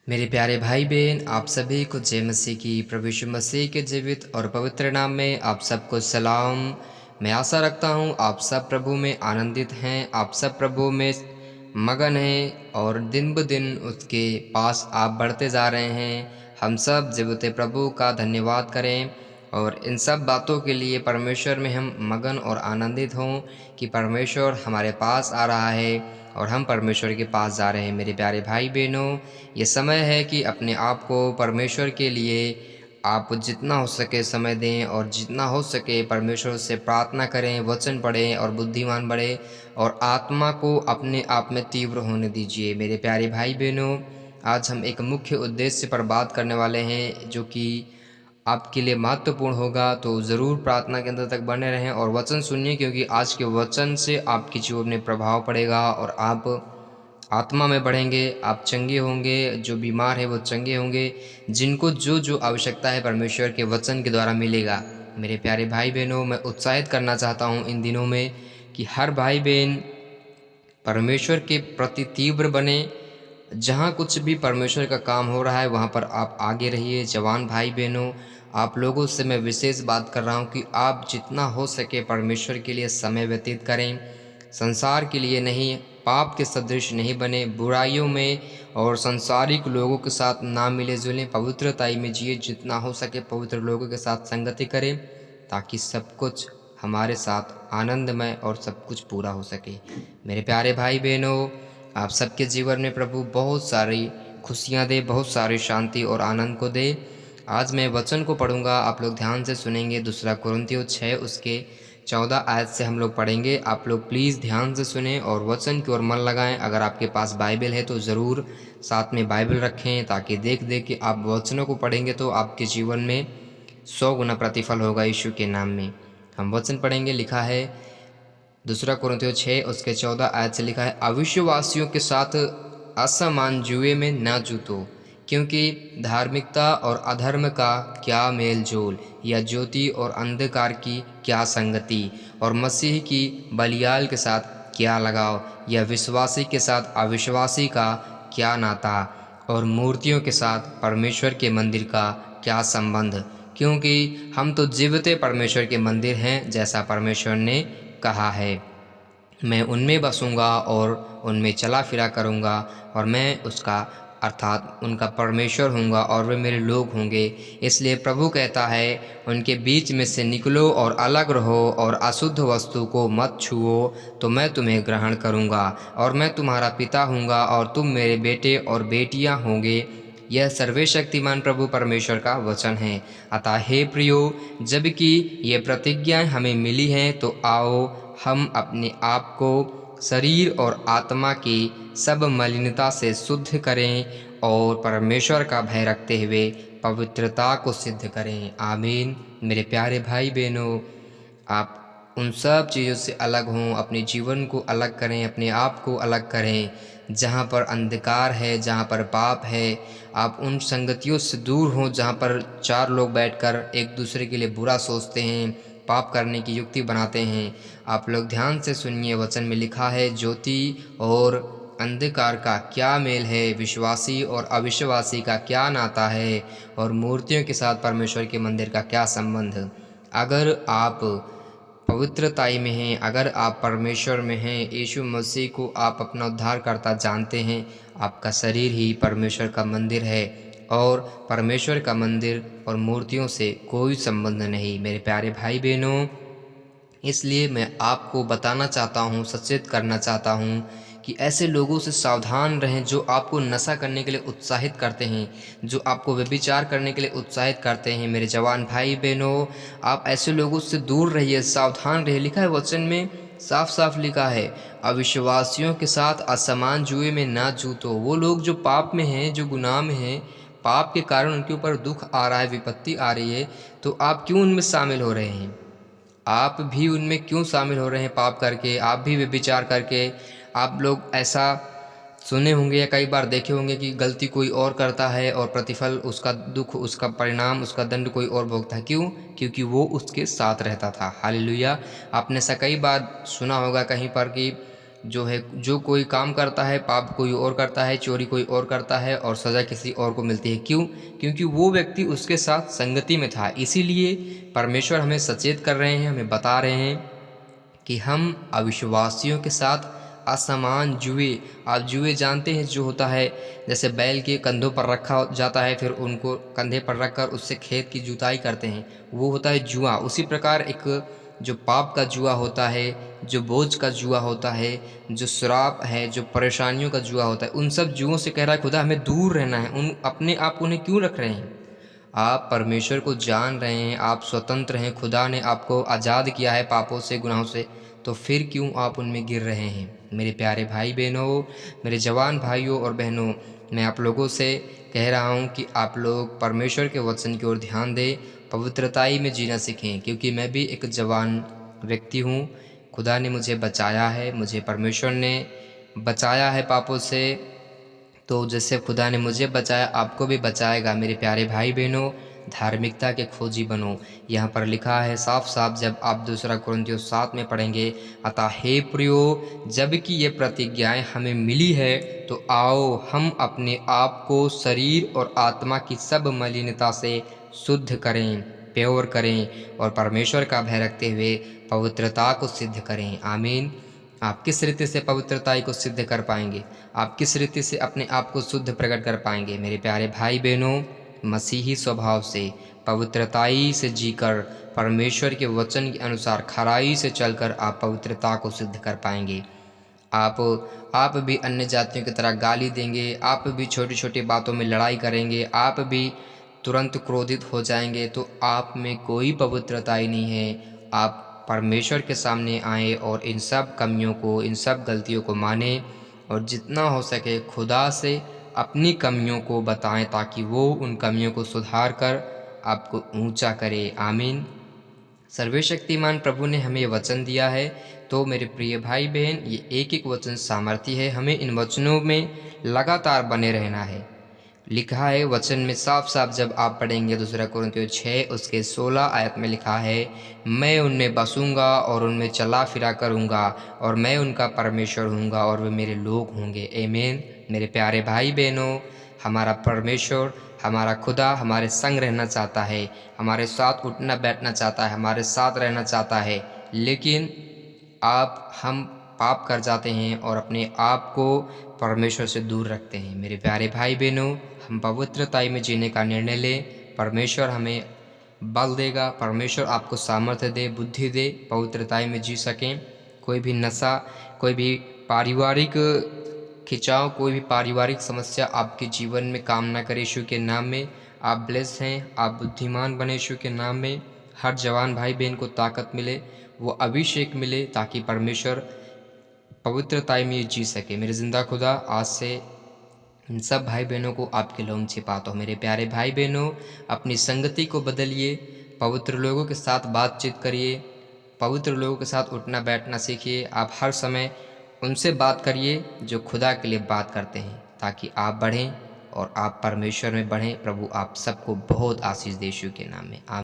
मेरे प्यारे भाई बहन, आप सभी को जय मसीह की। प्रभु यीशु मसीह के जीवित और पवित्र नाम में आप सबको सलाम। मैं आशा रखता हूँ आप सब प्रभु में आनंदित हैं, आप सब प्रभु में मगन हैं और दिन ब दिन उसके पास आप बढ़ते जा रहे हैं। हम सब जीवित प्रभु का धन्यवाद करें और इन सब बातों के लिए परमेश्वर में हम मगन और आनंदित हों कि परमेश्वर हमारे पास आ रहा है और हम परमेश्वर के पास जा रहे हैं। मेरे प्यारे भाई बहनों, ये समय है कि अपने आप को परमेश्वर के लिए आप जितना हो सके समय दें और जितना हो सके परमेश्वर से प्रार्थना करें, वचन पढ़ें और बुद्धिमान बढ़े और आत्मा को अपने आप में तीव्र होने दीजिए। मेरे प्यारे भाई बहनों, आज हम एक मुख्य उद्देश्य पर बात करने वाले हैं जो कि आपके लिए महत्वपूर्ण होगा। तो ज़रूर प्रार्थना के अंदर तक बने रहें और वचन सुनिए, क्योंकि आज के वचन से आपके जीवन में प्रभाव पड़ेगा और आप आत्मा में बढ़ेंगे, आप चंगे होंगे, जो बीमार है वो चंगे होंगे, जिनको जो जो आवश्यकता है परमेश्वर के वचन के द्वारा मिलेगा। मेरे प्यारे भाई बहनों, मैं उत्साहित करना चाहता हूँ इन दिनों में कि हर भाई बहन परमेश्वर के प्रति तीव्र बने। जहाँ कुछ भी परमेश्वर का काम हो रहा है वहाँ पर आप आगे रहिए। जवान भाई बहनों, आप लोगों से मैं विशेष बात कर रहा हूँ कि आप जितना हो सके परमेश्वर के लिए समय व्यतीत करें, संसार के लिए नहीं, पाप के सदृश नहीं बने, बुराइयों में और संसारिक लोगों के साथ ना मिले जुलें, पवित्रताई में जिए। जितना हो सके पवित्र लोगों के साथ संगति करें ताकि सब कुछ हमारे साथ आनंदमय और सब कुछ पूरा हो सके। मेरे प्यारे भाई बहनों, आप सबके जीवन में प्रभु बहुत सारी खुशियाँ दे, बहुत सारी शांति और आनंद को दे। आज मैं वचन को पढ़ूंगा, आप लोग ध्यान से सुनेंगे। दूसरा कुरिन्थियों 6 उसके 14 आयत से हम लोग पढ़ेंगे। आप लोग प्लीज़ ध्यान से सुने और वचन की ओर मन लगाएं। अगर आपके पास बाइबल है तो ज़रूर साथ में बाइबल रखें, ताकि देख देख के आप वचनों को पढ़ेंगे तो आपके जीवन में 100 गुना प्रतिफल होगा यीशु के नाम में। हम वचन पढ़ेंगे। लिखा है दूसरा कुरिन्थियों 6 उसके 14 आयत से, लिखा है, अविश्वासियों के साथ असमान जुए में न जूतो, क्योंकि धार्मिकता और अधर्म का क्या मेल जोल, या ज्योति और अंधकार की क्या संगति, और मसीह की बलियाल के साथ क्या लगाव, या विश्वासी के साथ अविश्वासी का क्या नाता, और मूर्तियों के साथ परमेश्वर के मंदिर का क्या संबंध, क्योंकि हम तो जीवते परमेश्वर के मंदिर हैं, जैसा परमेश्वर ने कहा है। मैं उनमें बसूंगा और उनमें चला फिरा करूंगा, और मैं उसका अर्थात उनका परमेश्वर होऊंगा और वे मेरे लोग होंगे। इसलिए प्रभु कहता है, उनके बीच में से निकलो और अलग रहो, और अशुद्ध वस्तु को मत छुओ, तो मैं तुम्हें ग्रहण करूंगा, और मैं तुम्हारा पिता होऊंगा और तुम मेरे बेटे और बेटियां होंगे। यह सर्वशक्तिमान प्रभु परमेश्वर का वचन है। अतः हे प्रियो, जबकि ये प्रतिज्ञाएं हमें मिली हैं, तो आओ हम अपने आप को शरीर और आत्मा की सब मलिनता से शुद्ध करें और परमेश्वर का भय रखते हुए पवित्रता को सिद्ध करें। आमीन। मेरे प्यारे भाई बहनों, आप उन सब चीज़ों से अलग हों, अपने जीवन को अलग करें, अपने आप को अलग करें। जहाँ पर अंधकार है, जहाँ पर पाप है, आप उन संगतियों से दूर हों जहाँ पर चार लोग बैठकर एक दूसरे के लिए बुरा सोचते हैं, पाप करने की युक्ति बनाते हैं। आप लोग ध्यान से सुनिए, वचन में लिखा है, ज्योति और अंधकार का क्या मेल है, विश्वासी और अविश्वासी का क्या नाता है, और मूर्तियों के साथ परमेश्वर के मंदिर का क्या संबंध। अगर आप पवित्रताई में हैं, अगर आप परमेश्वर में हैं, यीशु मसीह को आप अपना उद्धारकर्ता जानते हैं, आपका शरीर ही परमेश्वर का मंदिर है, और परमेश्वर का मंदिर और मूर्तियों से कोई संबंध नहीं। मेरे प्यारे भाई बहनों, इसलिए मैं आपको बताना चाहता हूँ, सचेत करना चाहता हूँ कि ऐसे लोगों से सावधान रहें जो आपको नशा करने के लिए उत्साहित करते हैं, जो आपको व्यभिचार करने के लिए उत्साहित करते हैं। मेरे जवान भाई बहनों, आप ऐसे लोगों से दूर रहिए, सावधान रहिए। लिखा है वचन में, साफ साफ लिखा है, अविश्वासियों के साथ असमान जुए में ना जूतो। वो लोग जो पाप में हैं, जो गुनाह में हैं, पाप के कारण उनके ऊपर दुख आ रहा है, विपत्ति आ रही है, तो आप क्यों उनमें शामिल हो रहे हैं? आप भी उनमें क्यों शामिल हो रहे हैं पाप करके? आप भी व्यभिचार करके? आप लोग ऐसा सुने होंगे या कई बार देखे होंगे कि गलती कोई और करता है और प्रतिफल, उसका दुख, उसका परिणाम, उसका दंड कोई और भोगता है। क्यों? क्योंकि वो उसके साथ रहता था। हालेलुया। आपने ऐसा कई बार सुना होगा कहीं पर कि जो कोई काम करता है पाप कोई और करता है, चोरी कोई और करता है और सज़ा किसी और को मिलती है। क्यों? क्योंकि वो व्यक्ति उसके साथ संगति में था। इसीलिए परमेश्वर हमें सचेत कर रहे हैं, हमें बता रहे हैं कि हम अविश्वासियों के साथ असमान जुए, आप जुए जानते हैं जो होता है, जैसे बैल के कंधों पर रखा जाता है, फिर उनको कंधे पर रखकर उससे खेत की जुताई करते हैं, वो होता है जुआ। उसी प्रकार एक जो पाप का जुआ होता है, जो बोझ का जुआ होता है, जो श्राप है, जो परेशानियों का जुआ होता है, उन सब जुओं से कह रहा है खुदा हमें दूर रहना है। उन अपने आप उन्हें क्यों रख रहे हैं? आप परमेश्वर को जान रहे हैं, आप स्वतंत्र हैं, खुदा ने आपको आज़ाद किया है पापों से, गुनाहों से, तो फिर क्यों आप उनमें गिर रहे हैं? मेरे प्यारे भाई बहनों, मेरे जवान भाइयों और बहनों, मैं आप लोगों से कह रहा हूँ कि आप लोग परमेश्वर के वचन की ओर ध्यान दें, पवित्रताई में जीना सीखें, क्योंकि मैं भी एक जवान व्यक्ति हूँ। खुदा ने मुझे बचाया है, मुझे परमेश्वर ने बचाया है पापों से। तो जैसे खुदा ने मुझे बचाया आपको भी बचाएगा। मेरे प्यारे भाई बहनों, धार्मिकता के खोजी बनो। यहाँ पर लिखा है साफ साफ, जब आप 2 कुरिन्थियों 7 में पढ़ेंगे, अतः हे प्रियो, जबकि ये प्रतिज्ञाएं हमें मिली है, तो आओ हम अपने आप को शरीर और आत्मा की सब मलिनता से शुद्ध करें, प्योर करें और परमेश्वर का भय रखते हुए पवित्रता को सिद्ध करें। आमीन। आप किस रीति से पवित्रताई को सिद्ध कर पाएंगे? आप किस रीति से अपने आप को शुद्ध प्रकट कर पाएंगे? मेरे प्यारे भाई बहनों, मसीही स्वभाव से, पवित्रताई से जीकर, परमेश्वर के वचन के अनुसार खराई से चलकर आप पवित्रता को सिद्ध कर पाएंगे। आप भी अन्य जातियों की तरह गाली देंगे, आप भी छोटी छोटी बातों में लड़ाई करेंगे, आप भी तुरंत क्रोधित हो जाएंगे, तो आप में कोई पवित्रताई नहीं है। आप परमेश्वर के सामने आएँ और इन सब कमियों को, इन सब गलतियों को मानें और जितना हो सके खुदा से अपनी कमियों को बताएं, ताकि वो उन कमियों को सुधार कर आपको ऊंचा करे। आमीन। सर्वशक्तिमान प्रभु ने हमें ये वचन दिया है, तो मेरे प्रिय भाई बहन, ये एक एक वचन सामर्थ्य है। हमें इन वचनों में लगातार बने रहना है। लिखा है वचन में साफ साफ, जब आप पढ़ेंगे 2 कुरिन्थियों 6 उसके 16 आयत में लिखा है, मैं उनमें बसूंगा और उनमें चला फिरा करूंगा और मैं उनका परमेश्वर हूँगा और वे मेरे लोग होंगे। आमीन। मेरे प्यारे भाई बहनों, हमारा परमेश्वर, हमारा खुदा हमारे संग रहना चाहता है, हमारे साथ उठना बैठना चाहता है, हमारे साथ रहना चाहता है, लेकिन हम पाप कर जाते हैं और अपने आप को परमेश्वर से दूर रखते हैं। मेरे प्यारे भाई बहनों, हम पवित्रताई में जीने का निर्णय लें। परमेश्वर हमें बल देगा, परमेश्वर आपको सामर्थ्य दे, बुद्धि दे, पवित्रताई में जी सकें। कोई भी नशा, कोई भी पारिवारिक खिंचाव, कोई भी पारिवारिक समस्या आपके जीवन में काम ना करे। यीशु के नाम में आप ब्लेस हैं, आप बुद्धिमान बने। यीशु के नाम में हर जवान भाई बहन को ताकत मिले, वो अभिषेक मिले, ताकि परमेश्वर पवित्रताई में जी सके। मेरे जिंदा खुदा आज से इन सब भाई बहनों को आपके लोम छिपाता हो। मेरे प्यारे भाई बहनों, अपनी संगति को बदलिए, पवित्र लोगों के साथ बातचीत करिए, पवित्र लोगों के साथ उठना बैठना सीखिए। आप हर समय उनसे बात करिए जो खुदा के लिए बात करते हैं, ताकि आप बढ़ें और आप परमेश्वर में बढ़ें। प्रभु आप सबको बहुत आशीष दे, यीशु के नाम में।